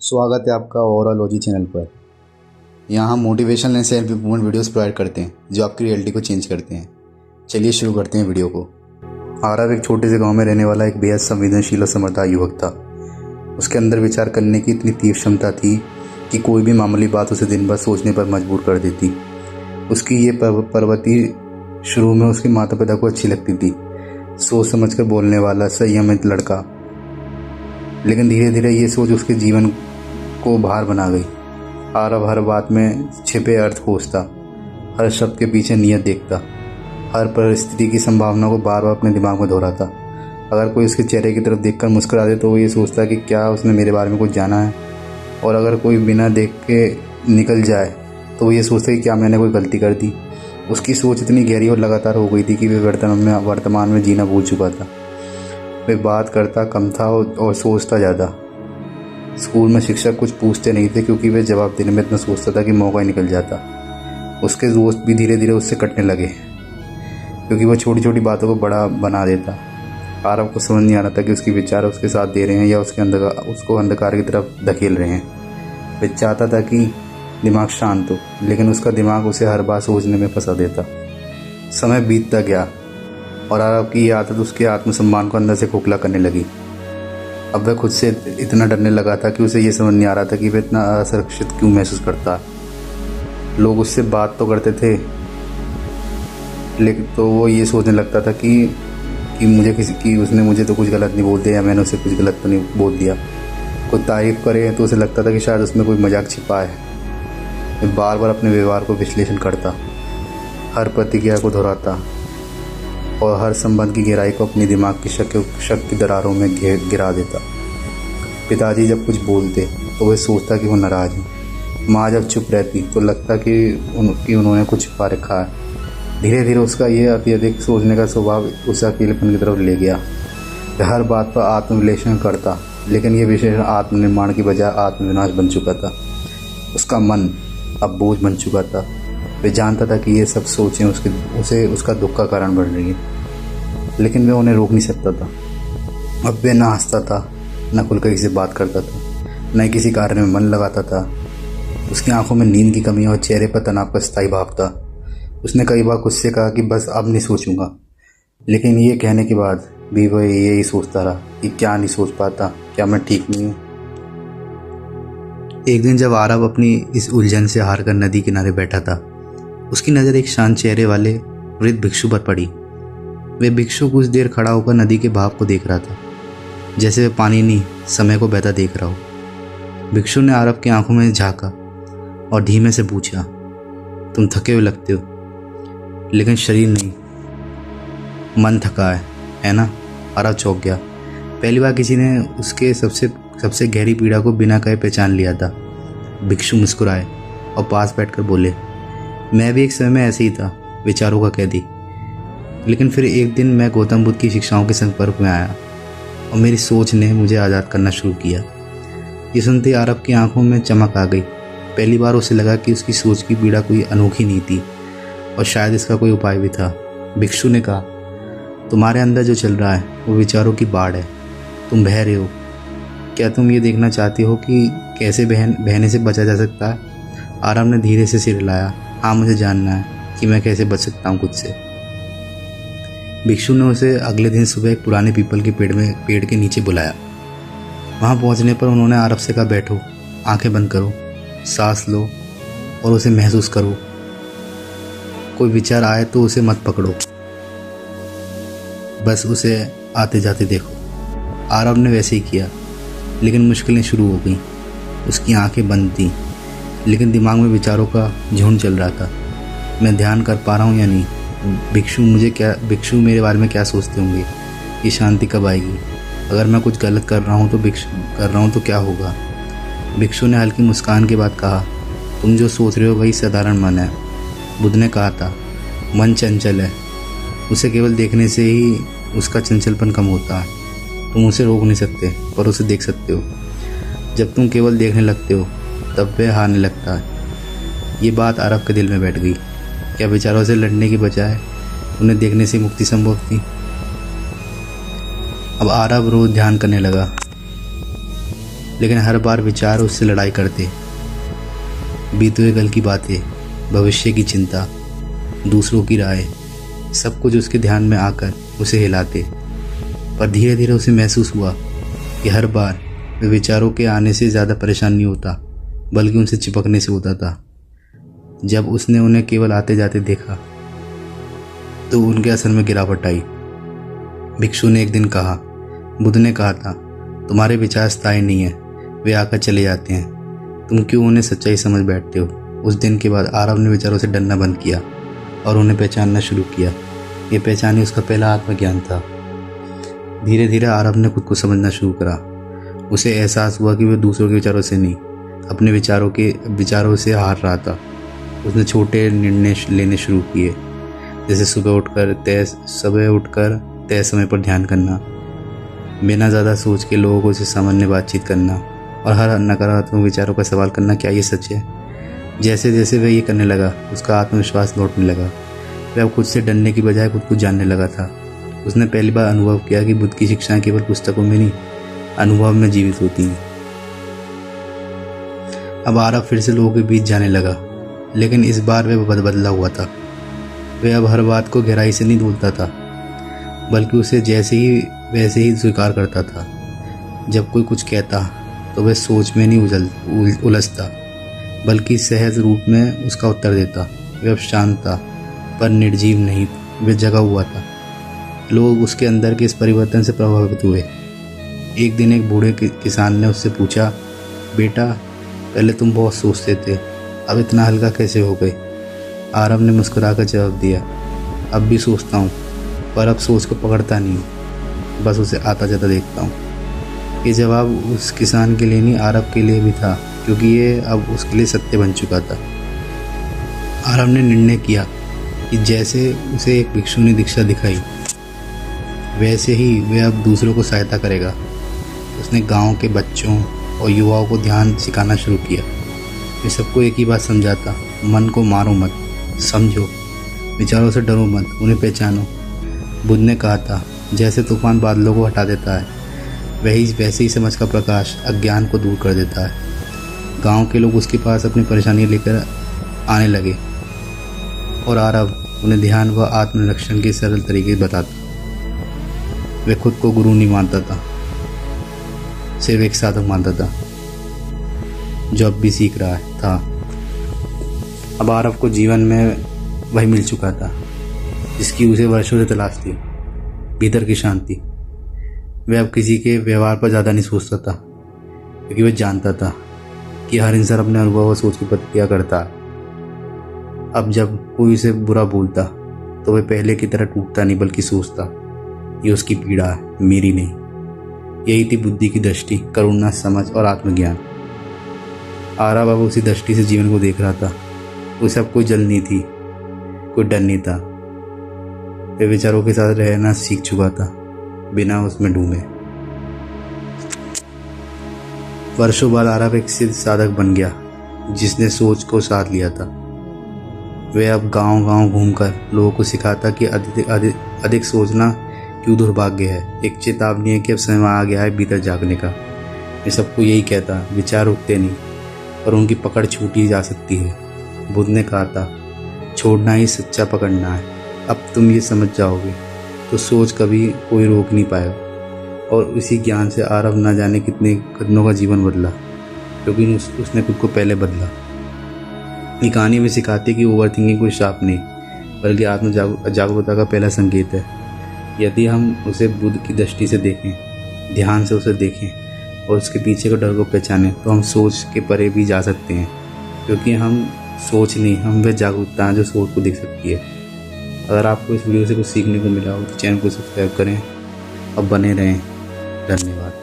स्वागत है आपका ओवरऑलॉजी चैनल पर। यहाँ हम motivational and self improvement videos provide करते हैं जो आपकी रियलिटी को चेंज करते हैं। चलिए शुरू करते हैं वीडियो को। आरव एक छोटे से गांव में रहने वाला एक बेहद संवेदनशील और समझदार युवक था। उसके अंदर विचार करने की इतनी तीव्र क्षमता थी कि कोई भी मामूली बात उसे दिन भर सोचने पर मजबूर कर देती। उसकी ये प्रवृत्ति शुरू में उसके माता पिता को अच्छी लगती थी, सोच समझकर बोलने वाला संयमित लड़का। लेकिन धीरे धीरे ये सोच उसके जीवन को भार बना गई। आरव हर बात में छिपे अर्थ खोजता, हर शब्द के पीछे नियत देखता, हर परिस्थिति की संभावना को बार बार अपने दिमाग में दोहराता। अगर कोई उसके चेहरे की तरफ देखकर मुस्कुरा दे तो वो ये सोचता कि क्या उसने मेरे बारे में कुछ जाना है, और अगर कोई बिना देख के निकल जाए तो वो ये सोचता कि क्या मैंने कोई गलती कर दी। उसकी सोच इतनी गहरी और लगातार हो गई थी कि वह वर्तमान में जीना भूल चुका था। वह बात करता कम था और सोचता ज़्यादा। स्कूल में शिक्षक कुछ पूछते नहीं थे क्योंकि वह जवाब देने में इतना सोचता था कि मौका ही निकल जाता। उसके दोस्त भी धीरे धीरे उससे कटने लगे क्योंकि वह छोटी छोटी बातों को बड़ा बना देता। आरव को समझ नहीं आ रहा था कि उसके विचार उसके साथ दे रहे हैं या उसको अंधकार की तरफ धकेल रहे हैं। वह चाहता था कि दिमाग शांत हो, लेकिन उसका दिमाग उसे हर बात सोचने में फंसा देता। समय बीतता गया और आरव की यह आदत उसके आत्मसम्मान को अंदर से खोखला करने लगी। अब वह खुद से इतना डरने लगा था कि उसे यह समझ नहीं आ रहा था कि वह इतना असुरक्षित क्यों महसूस करता। लोग उससे बात तो करते थे, लेकिन तो वो ये सोचने लगता था कि उसने मुझे तो कुछ गलत नहीं बोल दिया या मैंने उसे कुछ गलत तो नहीं बोल दिया। कोई तारीफ़ करे तो उसे लगता था कि शायद उसमें कोई मजाक छिपा है। वह बार बार अपने व्यवहार को विश्लेषण करता, हर प्रतिक्रिया को दोहराता और हर संबंध की गहराई को अपने दिमाग की शक की दरारों में गिरा देता। पिताजी जब कुछ बोलते तो वह सोचता कि वो नाराज़ है। माँ जब चुप रहती तो लगता कि उन्होंने कुछ छुपा रखा है। धीरे धीरे उसका ये अत्यधिक सोचने का स्वभाव उसे अकेलेपन की तरफ ले गया। वह हर बात पर आत्मविश्लेषण करता, लेकिन यह विश्लेषण आत्मनिर्माण की बजाय आत्मविनाश बन चुका था। उसका मन अब बोझ बन चुका था। वह जानता था कि ये सब सोचें उसे उसका दुख का कारण बन रही है, लेकिन वह उन्हें रोक नहीं सकता था। अब वह ना हंसता था, न खुलकर किसी से बात करता था, न किसी कार्य में मन लगाता था। उसकी आंखों में नींद की कमी और चेहरे पर तनाव का स्थायी भाव था। उसने कई बार खुद से कहा कि बस अब नहीं सोचूंगा, लेकिन ये कहने के बाद भी वह यही सोचता रहा कि क्या नहीं सोच पाता, क्या मैं ठीक नहीं हूँ। एक दिन जब आरव अपनी इस उलझन से हारकर नदी किनारे बैठा था, उसकी नज़र एक शांत चेहरे वाले वृद्ध भिक्षु पर पड़ी। वह भिक्षु कुछ देर खड़ा होकर नदी के भाव को देख रहा था, जैसे वह पानी नहीं समय को बहता देख रहा हो। भिक्षु ने आरव की आंखों में झांका और धीमे से पूछा, तुम थके हुए लगते हो, लेकिन शरीर नहीं, मन थका है ना? आरव चौंक गया। पहली बार किसी ने उसके सबसे गहरी पीड़ा को बिना कहे पहचान लिया था। भिक्षु मुस्कुराए और पास बैठकर बोले, मैं भी एक समय में ऐसे ही था, विचारों का कैदी। लेकिन फिर एक दिन मैं गौतम बुद्ध की शिक्षाओं के संपर्क में आया और मेरी सोच ने मुझे आज़ाद करना शुरू किया। ये सुनते आरव की आंखों में चमक आ गई। पहली बार उसे लगा कि उसकी सोच की पीड़ा कोई अनोखी नहीं थी और शायद इसका कोई उपाय भी था। भिक्षु ने कहा, तुम्हारे अंदर जो चल रहा है वो विचारों की बाढ़ है, तुम बह रहे हो। क्या तुम ये देखना चाहते हो कि कैसे बहने से बचा जा सकता है? आरव ने धीरे से सिर हिलाया। हाँ, मुझे जानना है कि मैं कैसे बच सकता हूँ खुद से। भिक्षु ने उसे अगले दिन सुबह एक पुराने पीपल के पेड़ के नीचे बुलाया। वहाँ पहुँचने पर उन्होंने आरव से कहा, बैठो, आंखें बंद करो, सांस लो और उसे महसूस करो। कोई विचार आए तो उसे मत पकड़ो, बस उसे आते जाते देखो। आरव ने वैसे ही किया, लेकिन मुश्किलें शुरू हो गईं। उसकी आंखें बंद थीं, लेकिन दिमाग में विचारों का झुंड चल रहा था। मैं ध्यान कर पा रहा हूँ या नहीं? भिक्षु मेरे बारे में क्या सोचते होंगे? ये शांति कब आएगी? अगर मैं कुछ गलत कर रहा हूँ तो क्या होगा? भिक्षु ने हल्की मुस्कान के बाद कहा, तुम जो सोच रहे हो वही साधारण मन है। बुद्ध ने कहा था, मन चंचल है, उसे केवल देखने से ही उसका चंचलपन कम होता है। तुम उसे रोक नहीं सकते, पर उसे देख सकते हो। जब तुम केवल देखने लगते हो तब वह हारने लगता है। ये बात आरव के दिल में बैठ गई। क्या विचारों से लड़ने की बजाय उन्हें देखने से मुक्ति संभव थी? अब आरव रोज ध्यान करने लगा। लेकिन हर बार विचार उससे लड़ाई करते। बीते हुए कल की बातें, भविष्य की चिंता, दूसरों की राय, सब कुछ उसके ध्यान में आकर उसे हिलाते। पर धीरे धीरे उसे महसूस हुआ कि हर बार वे विचारों के आने से ज़्यादा परेशान नहीं होता, बल्कि उनसे चिपकने से होता था। जब उसने उन्हें केवल आते जाते देखा तो उनके असर में गिरावट आई। भिक्षु ने एक दिन कहा, बुद्ध ने कहा था, तुम्हारे विचार स्थायी नहीं है, वे आकर चले जाते हैं, तुम क्यों उन्हें सच्चाई समझ बैठते हो। उस दिन के बाद आरव ने विचारों से डरना बंद किया और उन्हें पहचानना शुरू किया। ये पहचान ही उसका पहला आत्मज्ञान था। धीरे धीरे आरव ने खुद को समझना शुरू करा। उसे एहसास हुआ कि वह दूसरों के विचारों से नहीं, अपने विचारों से हार रहा था। उसने छोटे निर्णय लेने शुरू किए, जैसे सुबह उठकर तय समय पर ध्यान करना, बिना ज़्यादा सोच के लोगों से सामान्य बातचीत करना और हर नकारात्मक विचारों का सवाल करना, क्या ये सच है। जैसे जैसे वह ये करने लगा, उसका आत्मविश्वास लौटने लगा। वह अब खुद से डरने की बजाय खुद को जानने लगा था। उसने पहली बार अनुभव किया कि बुद्ध की शिक्षाएं केवल पुस्तकों में नहीं, अनुभव में जीवित होती हैं। अब आरव फिर से लोगों के बीच जाने लगा, लेकिन इस बार वह बदला हुआ था। वह अब हर बात को गहराई से नहीं बोलता था, बल्कि उसे जैसे ही वैसे ही स्वीकार करता था। जब कोई कुछ कहता तो वह सोच में नहीं उलझता, बल्कि सहज रूप में उसका उत्तर देता। वह अब शांत था, पर निर्जीव नहीं, वह जगा हुआ था। लोग उसके अंदर के इस परिवर्तन से प्रभावित हुए। एक दिन एक बूढ़े किसान ने उससे पूछा, बेटा, पहले तुम बहुत सोचते थे, अब इतना हल्का कैसे हो गए। आरव ने मुस्कुराकर जवाब दिया, अब भी सोचता हूँ, पर अब सोच को पकड़ता नहीं, बस उसे आता जाता देखता हूँ। ये जवाब उस किसान के लिए नहीं, आरव के लिए भी था, क्योंकि ये अब उसके लिए सत्य बन चुका था। आरव ने निर्णय किया कि जैसे उसे एक भिक्षु ने दीक्षा दिखाई, वैसे ही वह अब दूसरों को सहायता करेगा। उसने गांव के बच्चों और युवाओं को ध्यान सिखाना शुरू किया। वे सबको एक ही बात समझाता, मन को मारो मत, समझो, विचारों से डरो मत, उन्हें पहचानो। बुद्ध ने कहा था, जैसे तूफान बादलों को हटा देता है, वैसे ही समझ का प्रकाश अज्ञान को दूर कर देता है। गांव के लोग उसके पास अपनी परेशानी लेकर आने लगे और आरव उन्हें ध्यान व आत्मनिरीक्षण के सरल तरीके बताता। वह खुद को गुरु नहीं मानता था, सिर्फ एक साधक मानता था जो अब भी सीख रहा था। अब आरव को जीवन में वही मिल चुका था जिसकी उसे वर्षों से तलाश थी, भीतर की शांति। वह अब किसी के व्यवहार पर ज़्यादा नहीं सोचता था, क्योंकि वह जानता था कि हर इंसान अपने अनुभव और सोच की प्रतिक्रिया करता है। अब जब कोई उसे बुरा बोलता तो वह पहले की तरह टूटता नहीं, बल्कि सोचता, ये उसकी पीड़ा है, मेरी नहीं। यही थी बुद्धि की दृष्टि, करुणा, समझ और आत्मज्ञान। आरव अब उसी दृष्टि से जीवन को देख रहा था। उसे अब कोई जल नहीं थी, कोई डर नहीं था। वह विचारों के साथ रहना सीख चुका था, बिना उसमें डूबे। वर्षों बाद आरव एक सिद्ध साधक बन गया, जिसने सोच को साथ लिया था। वह अब गांव-गांव घूमकर लोगों को सिखाता कि अधिक सोचना क्यों दुर्भाग्य है, एक चेतावनी है कि अब समय आ गया है भीतर जागने का। मैं सबको यही कहता, विचार रुकते नहीं, पर उनकी पकड़ छूटी जा सकती है। बुद्ध ने कहा था, छोड़ना ही सच्चा पकड़ना है। अब तुम ये समझ जाओगे तो सोच कभी कोई रोक नहीं पाएगा। और उसी ज्ञान से आरव न जाने कितने कदमों का जीवन बदला, क्योंकि उसने खुद को पहले बदला। ये कहानी में सिखाती है कि ओवर थिंकिंग कोई श्राप नहीं, बल्कि आत्म जागरूकता का पहला संकेत है। यदि हम उसे बुद्ध की दृष्टि से देखें, ध्यान से उसे देखें और उसके पीछे के डर को पहचानें, तो हम सोच के परे भी जा सकते हैं, क्योंकि हम सोच नहीं, हम वह जागरूकता है जो सोच को देख सकती है। अगर आपको इस वीडियो से कुछ सीखने को मिला हो तो चैनल को सब्सक्राइब करें और बने रहें। धन्यवाद।